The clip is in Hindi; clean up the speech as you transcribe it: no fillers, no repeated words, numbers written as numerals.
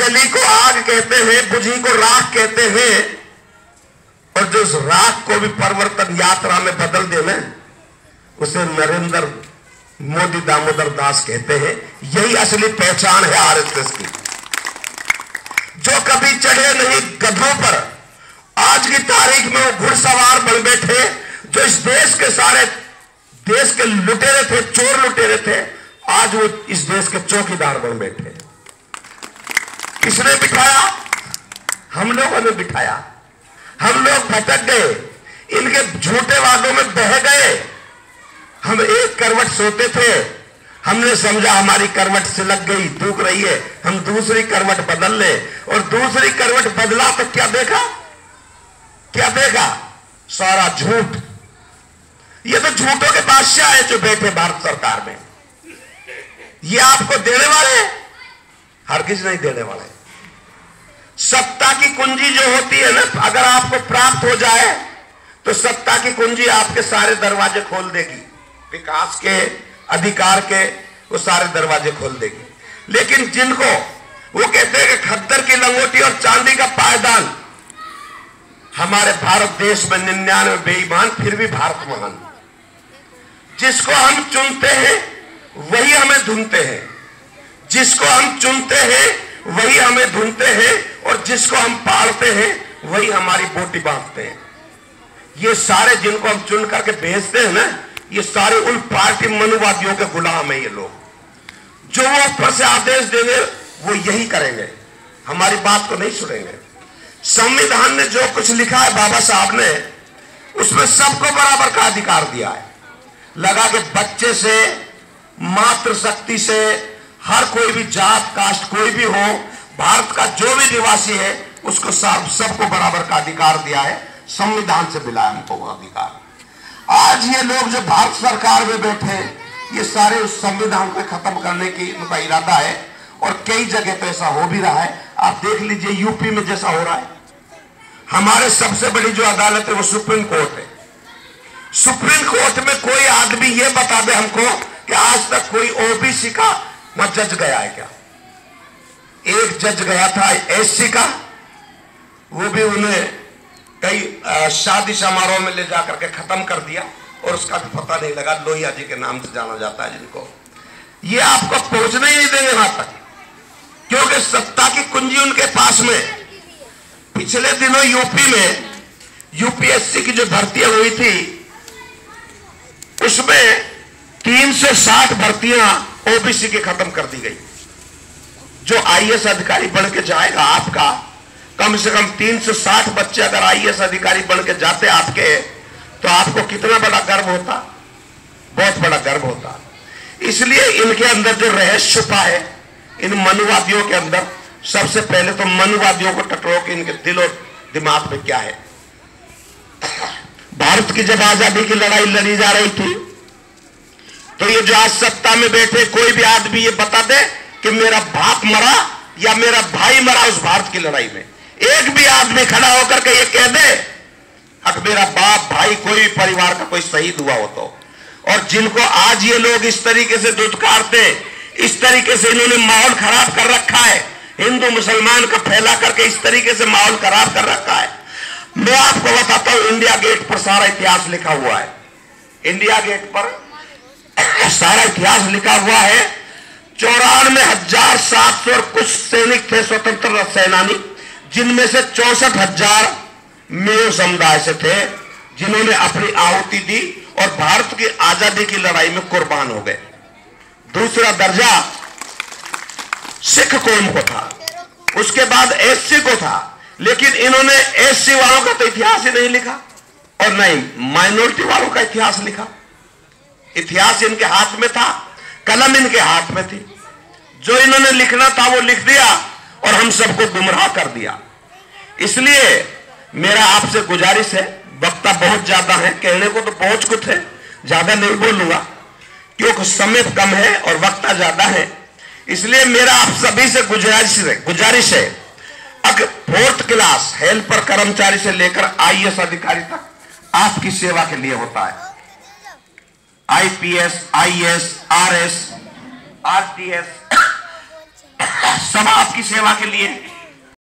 जली को आग कहते हैं, बुझी को राख कहते हैं, और जो उस राख को भी परिवर्तन यात्रा में बदल देना उसे नरेंद्र मोदी दामोदर दास कहते हैं। यही असली पहचान है आरएसएस की। जो कभी चढ़े नहीं गधों पर, आज की तारीख में वो घुड़सवार बन बैठे, जो इस देश के सारे देश के लुटेरे थे, चोर लुटेरे थे, आज वो इस देश के चौकीदार बन बैठे। किसने बिठाया? हम लोगों ने बिठाया। हम लोग भटक गए, इनके झूठे वादों में बह गए। हम एक करवट सोते थे, हमने समझा हमारी करवट सिलक गई, टूक रही है, हम दूसरी करवट बदल ले, और दूसरी करवट बदला तो क्या देखा? क्या देखा? सारा झूठ। ये तो झूठों के बादशाह है जो बैठे भारत सरकार में। ये आपको देने वाले? हरगिज नहीं देने वाले। सत्ता की कुंजी जो होती है ना, अगर आपको प्राप्त हो जाए तो सत्ता की कुंजी आपके सारे दरवाजे खोल देगी, विकास के, अधिकार के, वो सारे दरवाजे खोल देगी। लेकिन जिनको वो कहते हैं कि खद्दर की लंगोटी और चांदी का पायदान, हमारे भारत देश में 99 बेईमान, फिर भी भारत महान। जिसको हम चुनते हैं वही हमें ढूंढते हैं, जिसको हम चुनते हैं वही हमें ढूंढते हैं, और जिसको हम पालते हैं वही हमारी बोटी बांधते हैं। ये सारे जिनको हम चुन करके भेजते हैं ना, ये सारे उन पार्टी मनुवादियों के गुलाम है। ये लोग जो वो ऊपर से आदेश देंगे वो यही करेंगे, हमारी बात को नहीं सुनेंगे। संविधान ने जो कुछ लिखा है बाबा साहब ने, उसमें सबको बराबर का अधिकार दिया है। लगा के बच्चे से, मातृशक्ति से, हर कोई भी जात कास्ट कोई भी हो, भारत का जो भी निवासी है उसको सबको बराबर का अधिकार दिया है। संविधान से मिला है हमको वो अधिकार। आज ये लोग जो भारत सरकार में बैठे, ये सारे उस संविधान को खत्म करने की उनका इरादा है, और कई जगह पे ऐसा हो भी रहा है। आप देख लीजिए यूपी में जैसा हो रहा है। हमारे सबसे बड़ी जो अदालत है वो सुप्रीम कोर्ट है। सुप्रीम कोर्ट में कोई आदमी ये बता दे हमको कि आज तक कोई ओबीसी का वहां जज गया है क्या? एक जज गया था एससी का, वो भी उन्हें कई शादी समारोह में ले जाकर के खत्म कर दिया, और उसका भी पता नहीं लगा। लोहिया जी के नाम से जाना जाता है जिनको। ये आपको पहुंचने ही नहीं देंगे वहां तक, क्योंकि सत्ता की कुंजी उनके पास में। पिछले दिनों यूपी में यूपीएससी की जो भर्तियां हुई थी, उसमें 360 भर्तियां ओबीसी की खत्म कर दी गई। जो आईएएस अधिकारी बन के जाएगा आपका, कम से कम 360 बच्चे अगर आईएएस अधिकारी बन के जाते आपके, तो आपको कितना बड़ा गर्व होता? बहुत बड़ा गर्व होता। इसलिए इनके अंदर जो रहस्य छुपा है, इन मनुवादियों के अंदर, सबसे पहले तो मनुवादियों को टटोलो कि इनके दिल और दिमाग में क्या है। भारत की जब आजादी की लड़ाई लड़ी जा रही थी, तो ये जो आज सत्ता में बैठे कोई भी आदमी ये बता दे कि मेरा बाप मरा या मेरा भाई मरा उस भारत की लड़ाई में, एक भी आदमी खड़ा होकर के ये कह दे अगर मेरा बाप भाई कोई भी परिवार का कोई शहीद हुआ हो तो। और जिनको आज ये लोग इस तरीके से दुत्कारते, इस तरीके से इन्होंने माहौल खराब कर रखा है, हिंदू मुसलमान का फैला करके इस तरीके से माहौल खराब कर रखा है। मैं आपको बताता हूं, इंडिया गेट पर सारा इतिहास लिखा हुआ है। इंडिया गेट पर सारा इतिहास लिखा हुआ है। 94,700 और कुछ सैनिक थे, स्वतंत्रता सेनानी, जिनमें से 64,000 मेयो समुदाय से थे, जिन्होंने अपनी आहुति दी और भारत की आजादी की लड़ाई में कुर्बान हो गए। दूसरा दर्जा सिख कौम को था, उसके बाद एससी को था, लेकिन इन्होंने एससी वालों का तो इतिहास ही नहीं लिखा और नहीं माइनॉरिटी वालों का इतिहास लिखा। इतिहास इनके हाथ में था, कलम इनके हाथ में थी, जो इन्होंने लिखना था वो लिख दिया और हम सबको गुमराह कर दिया। इसलिए मेरा आपसे गुजारिश है, वक्ता बहुत ज्यादा है, कहने को तो बहुत कुछ है, ज्यादा नहीं बोलूंगा क्योंकि समय कम है और वक्ता ज्यादा है। इसलिए मेरा आप सभी से गुजारिश है, अगर 4th क्लास हेल्पर कर्मचारी से लेकर आईएएस अधिकारी तक आपकी सेवा के लिए होता है। आईपीएस, आईएएस, आरएस, आरटीएस, सब आपकी सेवा के लिए